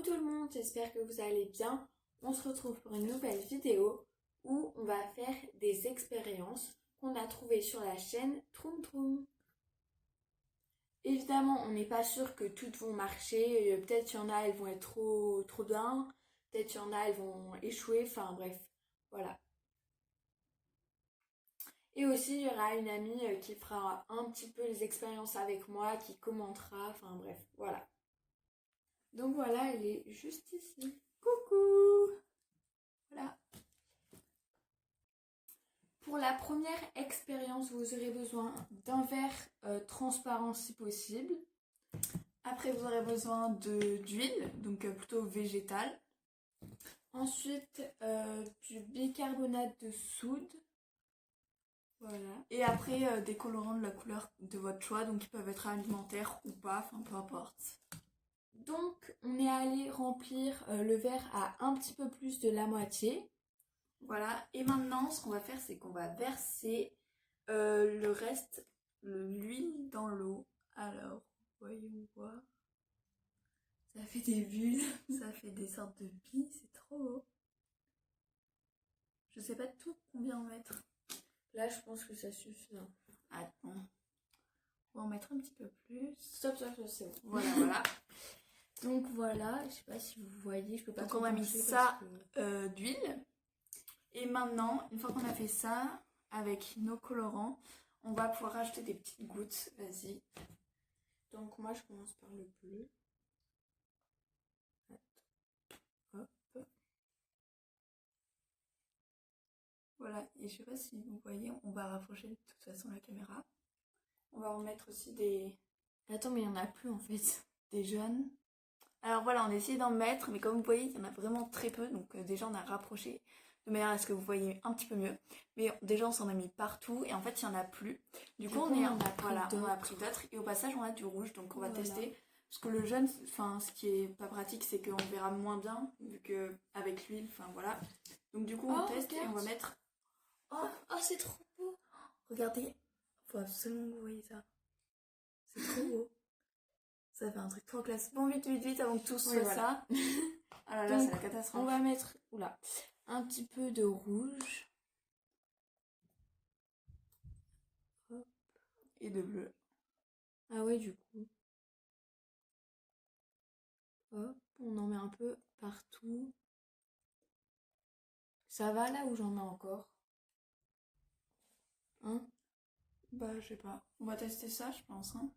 Coucou tout le monde, j'espère que vous allez bien. On se retrouve pour une nouvelle vidéo où on va faire des expériences qu'on a trouvées sur la chaîne Troum Troum. Évidemment, on n'est pas sûr que toutes vont marcher. Peut-être qu'il y en a, elles vont être trop bien. Peut-être qu'il y en a, elles vont échouer. Enfin bref, voilà. Et aussi, il y aura une amie qui fera un petit peu les expériences avec moi, qui commentera. Enfin bref, voilà. Donc voilà, elle est juste ici. Coucou! Voilà. Pour la première expérience, vous aurez besoin d'un verre transparent si possible. Après, vous aurez besoin d'huile, donc plutôt végétale. Ensuite, du bicarbonate de soude. Voilà. Et après, des colorants de la couleur de votre choix, donc ils peuvent être alimentaires ou pas, enfin peu importe. Donc, on est allé remplir le verre à un petit peu plus de la moitié. Voilà, et maintenant, ce qu'on va faire, c'est qu'on va verser le reste, l'huile dans l'eau. Alors, voyons voir. Ça fait des bulles, ça fait des sortes de billes, c'est trop beau. Je sais pas tout combien en mettre. Là, je pense que ça suffit. Hein. Attends. On va en mettre un petit peu plus. Stop, c'est bon. Voilà. Donc voilà, je sais pas si vous voyez, je peux pas. Donc on a mis ça d'huile. Et maintenant, une fois qu'on a fait ça, avec nos colorants, on va pouvoir rajouter des petites gouttes. Vas-y. Donc moi, je commence par le bleu. Hop. Voilà, et je sais pas si vous voyez, on va rapprocher de toute façon la caméra. On va en mettre aussi des... Attends, mais il n'y en a plus en fait. Des jaunes. Alors voilà, on a essayé d'en mettre, mais comme vous voyez, il y en a vraiment très peu. Donc déjà, on a rapproché de manière à ce que vous voyez un petit peu mieux. Mais déjà, on s'en a mis partout et en fait, il n'y en a plus. Du coup, on a pris d'autres. Et au passage, on a du rouge, donc on va tester. Parce que le jaune, enfin, ce qui est pas pratique, c'est qu'on verra moins bien, vu qu'avec l'huile, enfin voilà. Donc du coup, on teste et on va mettre... Oh, c'est trop beau! Regardez, faut absolument que vous voyez ça. C'est trop beau. Ça fait un truc trop classe. Bon, vite, avant que tout soit ça. Ah là, c'est la catastrophe. On va mettre un petit peu de rouge. Hop. Et de bleu. Ah ouais, du coup. Hop, on en met un peu partout. Ça va là où j'en ai encore? Hein? Bah, je sais pas. On va tester ça, je pense. Hein.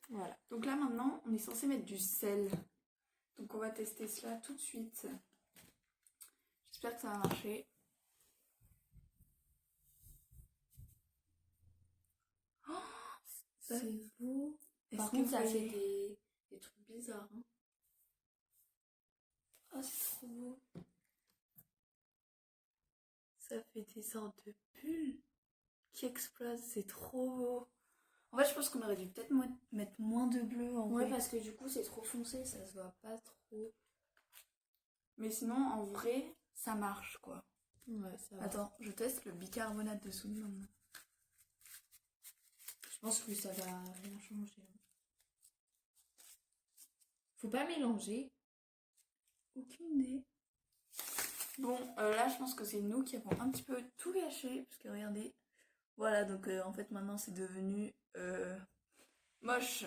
Voilà. Donc là, maintenant, on est censé mettre du sel. Donc on va tester cela tout de suite. J'espère que ça va marcher. Oh, c'est beau. Par contre, ça fait des trucs bizarres. Hein. Oh, c'est trop beau. Ça fait des sortes de bulles qui explosent. C'est trop beau. En fait, je pense qu'on aurait dû peut-être mettre moins de bleu en vrai. Parce que du coup, c'est trop foncé. Ça se voit pas trop. Mais sinon, en vrai, ça marche quoi. Ouais, ça va. Attends, je teste le bicarbonate de soude maintenant. Je pense que ça va rien changer. Faut pas mélanger. Aucune idée. Bon, là, je pense que c'est nous qui avons un petit peu tout gâché. Parce que regardez. Voilà, donc en fait, maintenant, c'est devenu moche.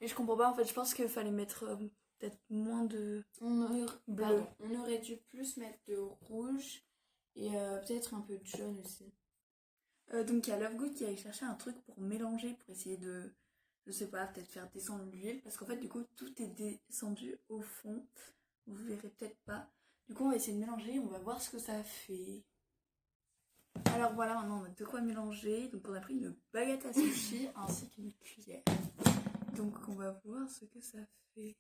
Et je comprends pas, en fait, je pense qu'il fallait mettre peut-être moins de bleu. On aurait dû plus mettre de rouge et peut-être un peu de jaune aussi. Donc il y a Love Good qui allait chercher un truc pour mélanger, pour essayer de, je sais pas, peut-être faire descendre l'huile. Parce qu'en fait, du coup, tout est descendu au fond. Vous verrez peut-être pas. Du coup, on va essayer de mélanger, on va voir ce que ça fait. Alors voilà, maintenant on a de quoi mélanger. Donc on a pris une baguette à sushi ainsi qu'une cuillère. Donc on va voir ce que ça fait.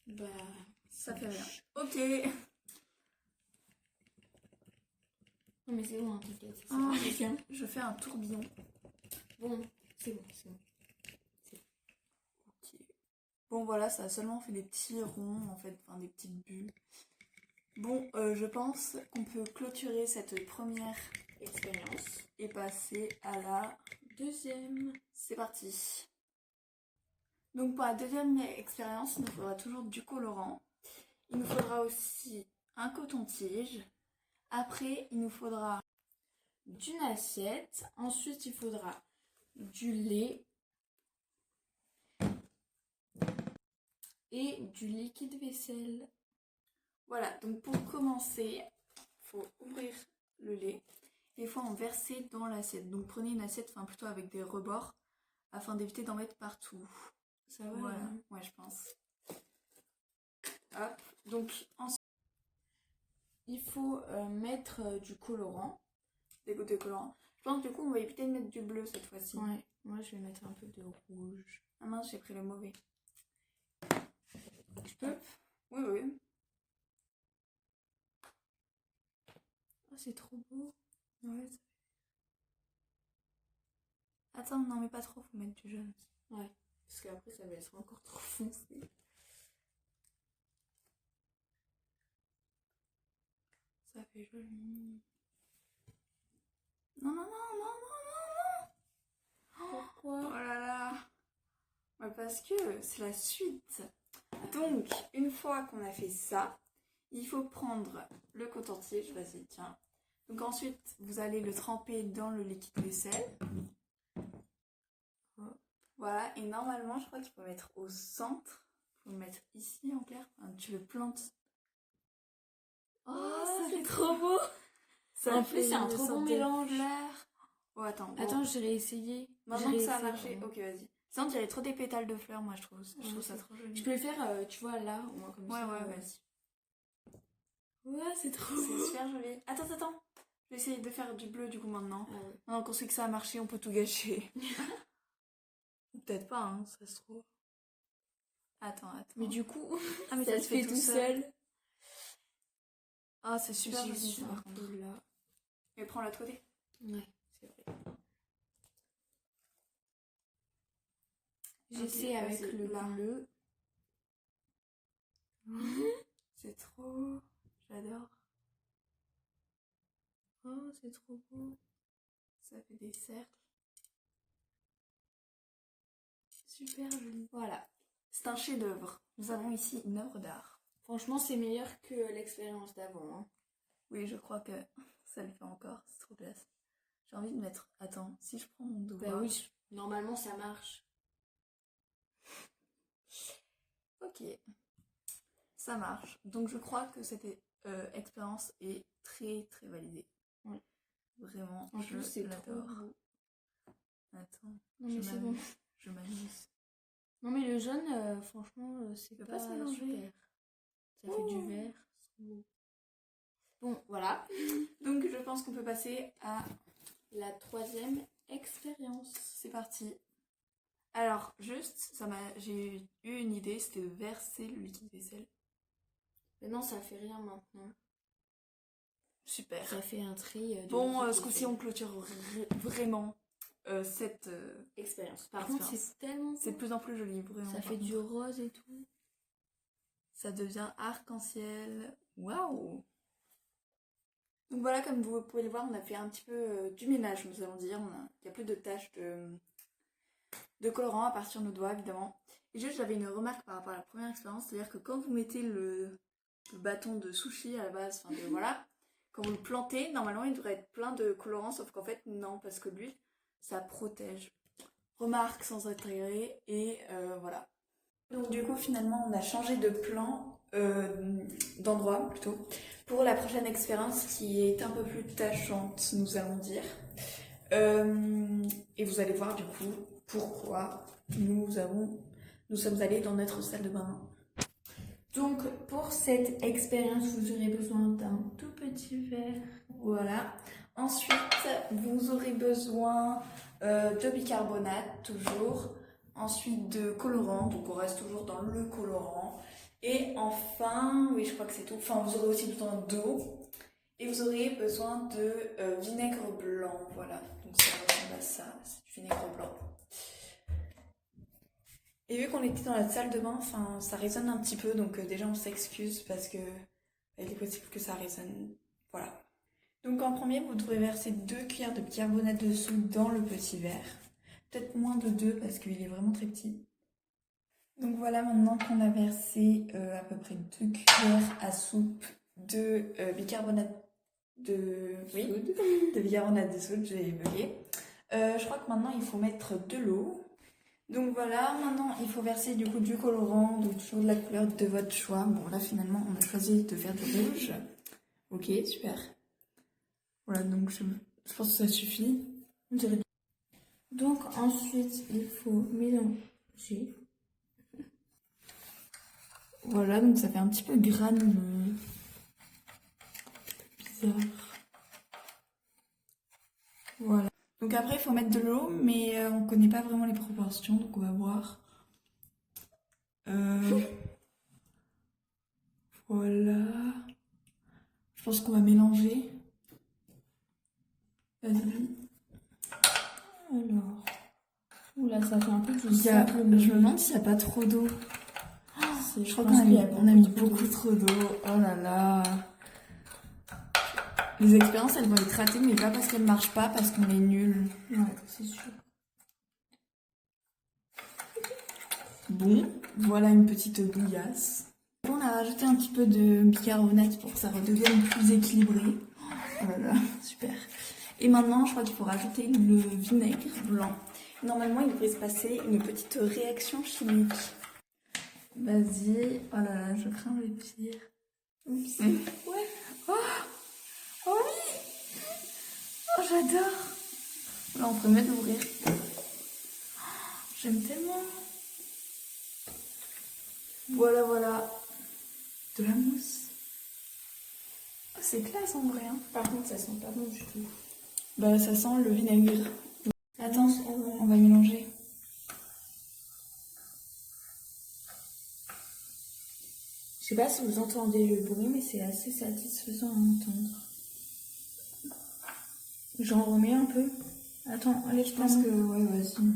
Bah, ça fait rien. Ok. Non mais c'est bon, t'inquiète. Je fais un tourbillon. Bon, c'est bon. Ok. Bon voilà, ça a seulement fait des petits ronds en fait, enfin des petites bulles. Bon, je pense qu'on peut clôturer cette première expérience et passer à la deuxième. C'est parti. Donc pour la deuxième expérience, il nous faudra toujours du colorant. Il nous faudra aussi un coton-tige. Après, il nous faudra d'une assiette. Ensuite, il faudra du lait et du liquide vaisselle. Voilà, donc pour commencer, il faut ouvrir le lait et il faut en verser dans l'assiette. Donc prenez une assiette, enfin plutôt avec des rebords, afin d'éviter d'en mettre partout. Ça va, voilà, hein. ouais, je pense. Hop, donc ensuite, il faut mettre du colorant, des gouttes de colorant. Je pense que du coup, on va éviter de mettre du bleu cette fois-ci. Ouais, moi je vais mettre un peu de rouge. Ah mince, j'ai pris le mauvais. Je peux? Oui, oui. Oh, c'est trop beau. Ouais. Attends, non, mais pas trop, faut mettre du jaune aussi. Ouais, parce qu'après ça va être encore trop foncé. Ça fait joli. Non, non, non, non, non, non, non. Pourquoi? Oh là là. Ouais, parce que c'est la suite. Donc, une fois qu'on a fait ça, il faut prendre le coton-tige. Vas-y, tiens. Donc ensuite, vous allez le tremper dans le liquide vaisselle. Voilà, et normalement, je crois qu'il faut le mettre au centre. Il faut le mettre ici en clair. Enfin, tu le plantes. Oh, ça fait trop beau. Ça en plus, c'est un trop bon mélange. Oh, attends. Bon. Attends, je l'ai essayé. Maintenant que ça a marché, ok, vas-y. Sinon, on dirait trop des pétales de fleurs, moi, je trouve ça trop joli. Je peux le faire, tu vois, là, au moins comme ça. Ouais, vas-y. Ouais, c'est trop beau. C'est super joli. Attends. Je vais essayer de faire du bleu, du coup, maintenant. Ah ouais. Maintenant qu'on sait que ça a marché, on peut tout gâcher. Peut-être pas, hein, ça se trouve. Attends. Mais du coup, ah, mais ça se fait tout seul. Ah, c'est super joli, ça, par contre. là. Mais prends l'autre côté. Ouais, c'est vrai. J'essaie avec le bleu. C'est trop... J'adore. Oh, c'est trop beau. Ça fait des cercles. Super joli. Voilà. C'est un chef-d'œuvre. Nous avons ici une œuvre d'art. Franchement, c'est meilleur que l'expérience d'avant. Hein. Oui, je crois que ça le fait encore. C'est trop classe. J'ai envie de mettre... Attends, si je prends mon doigt... Bah oui, normalement ça marche. Ok. Ça marche. Donc je crois que cette expérience est très très validée. Ouais. Vraiment, en plus, c'est l'adore. Attends. Non mais c'est bon. Je m'amuse. Non mais le jaune, franchement, c'est pas se mélanger. super. Ça fait du vert. Bon, voilà. Donc je pense qu'on peut passer à la troisième expérience. C'est parti. Alors, juste, j'ai eu une idée, c'était de verser le liquide vaisselle. Mais non, ça fait rien maintenant. Super. Ça fait un tri. Bon, ce coup-ci, on clôture vraiment cette expérience. Par contre, c'est tellement... C'est de plus en plus joli, vraiment. Ça fait du rose et tout. Ça devient arc-en-ciel. Waouh! Donc voilà, comme vous pouvez le voir, on a fait un petit peu du ménage, nous allons dire. Il n'y a plus de taches de colorant à partir de nos doigts, évidemment. Et juste, j'avais une remarque par rapport à la première expérience, c'est-à-dire que quand vous mettez le bâton de sushi à la base, enfin voilà, quand vous le plantez, normalement il devrait être plein de colorant, sauf qu'en fait non, parce que l'huile, ça protège. Remarque sans intérêt, et voilà. Donc du coup, finalement, on a changé de plan, d'endroit plutôt, pour la prochaine expérience qui est un peu plus tâchante, nous allons dire. Et vous allez voir du coup pourquoi nous sommes allés dans notre salle de bain. Donc pour cette expérience, vous aurez besoin d'un tout petit verre. Voilà. Ensuite, vous aurez besoin de bicarbonate, toujours. Ensuite de colorant, donc on reste toujours dans le colorant. Et enfin, oui, je crois que c'est tout. Enfin, vous aurez aussi besoin d'eau. Et vous aurez besoin de vinaigre blanc, voilà. Donc ça ressemble à ça, c'est du vinaigre blanc. Et vu qu'on était dans la salle de bain, enfin, ça résonne un petit peu, donc déjà on s'excuse parce que il est possible que ça résonne, voilà. Donc en premier, vous devrez verser 2 cuillères de bicarbonate de soude dans le petit verre. Peut-être moins de 2 parce qu'il est vraiment très petit. Donc voilà, maintenant qu'on a versé à peu près 2 cuillères à soupe de bicarbonate de... Oui, de bicarbonate de soude, j'ai bugué. Je crois que maintenant il faut mettre de l'eau. Donc voilà, maintenant il faut verser du coup du colorant, donc toujours de la couleur de votre choix. Bon là finalement on a choisi de faire du rouge. Ok, super. Voilà, donc je pense que ça suffit. On dirait. Donc ensuite, il faut mélanger. Voilà, donc ça fait un petit peu granuleux. Bizarre. Voilà. Donc après, il faut mettre de l'eau, mais on connaît pas vraiment les proportions, donc on va voir. Voilà. Je pense qu'on va mélanger. Vas-y. Alors. Oula, ça fait un peu du Je me demande s'il n'y a pas trop d'eau. Je crois qu'on a mis beaucoup trop d'eau. Oh là là. Les expériences, elles vont être ratées, mais pas parce qu'elles marchent pas, parce qu'on est nuls. Ouais, c'est sûr. Bon, voilà une petite bouillasse. On a rajouté un petit peu de bicarbonate pour que ça redevienne plus équilibré. Oh là là, super. Et maintenant, je crois qu'il faut rajouter le vinaigre blanc. Normalement, il devrait se passer une petite réaction chimique. Vas-y. Oh là là, je crains le pire. Oups. Ouais. Oh, oh oui. Oh, j'adore. Là, on peut même l'ouvrir. J'aime tellement. Voilà, voilà. De la mousse. Oh, c'est classe en vrai. Hein. Par contre, ça sent pas bon du tout. Bah, ça sent le vinaigre. Attends, on va mélanger. Je sais pas si vous entendez le bruit, mais c'est assez satisfaisant à entendre. J'en remets un peu. Attends, allez, Je pense que, ouais, vas-y.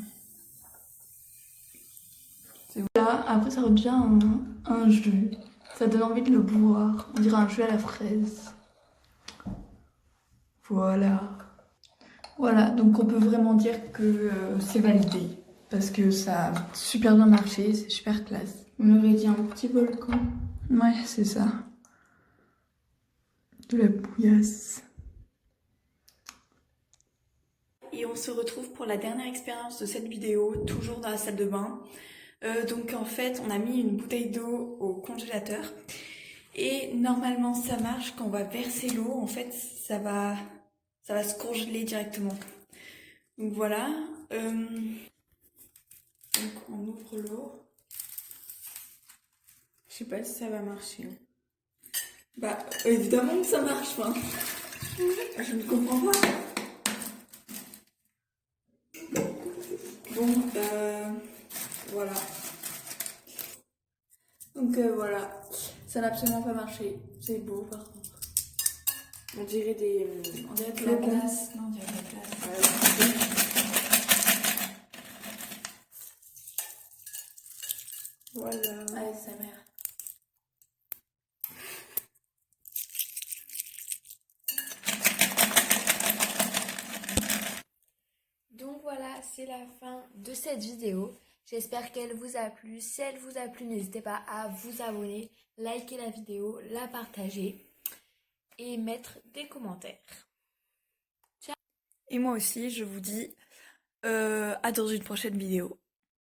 C'est voilà, après ça redevient un jus. Ça donne envie de le boire. On dirait un jus à la fraise. Voilà. Voilà, donc on peut vraiment dire que c'est validé. Parce que ça a super bien marché, c'est super classe. On aurait dit un petit volcan. Ouais, c'est ça. De la bouillasse. Et on se retrouve pour la dernière expérience de cette vidéo, toujours dans la salle de bain. Donc en fait, on a mis une bouteille d'eau au congélateur. Et normalement, ça marche. Quand on va verser l'eau, en fait, ça va se congeler directement. Donc voilà. Donc on ouvre l'eau. Je sais pas si ça va marcher. Bah, évidemment que ça marche, hein. Je ne comprends pas. Donc, voilà. Donc, voilà. Ça n'a absolument pas marché. C'est beau, par contre. On dirait des... On dirait de la glace. Non, on dirait de la glace. Voilà. Allez, sa mère. Donc voilà, c'est la fin de cette vidéo. J'espère qu'elle vous a plu. Si elle vous a plu, n'hésitez pas à vous abonner, liker la vidéo, la partager et mettre des commentaires. Et moi aussi, je vous dis à dans une prochaine vidéo.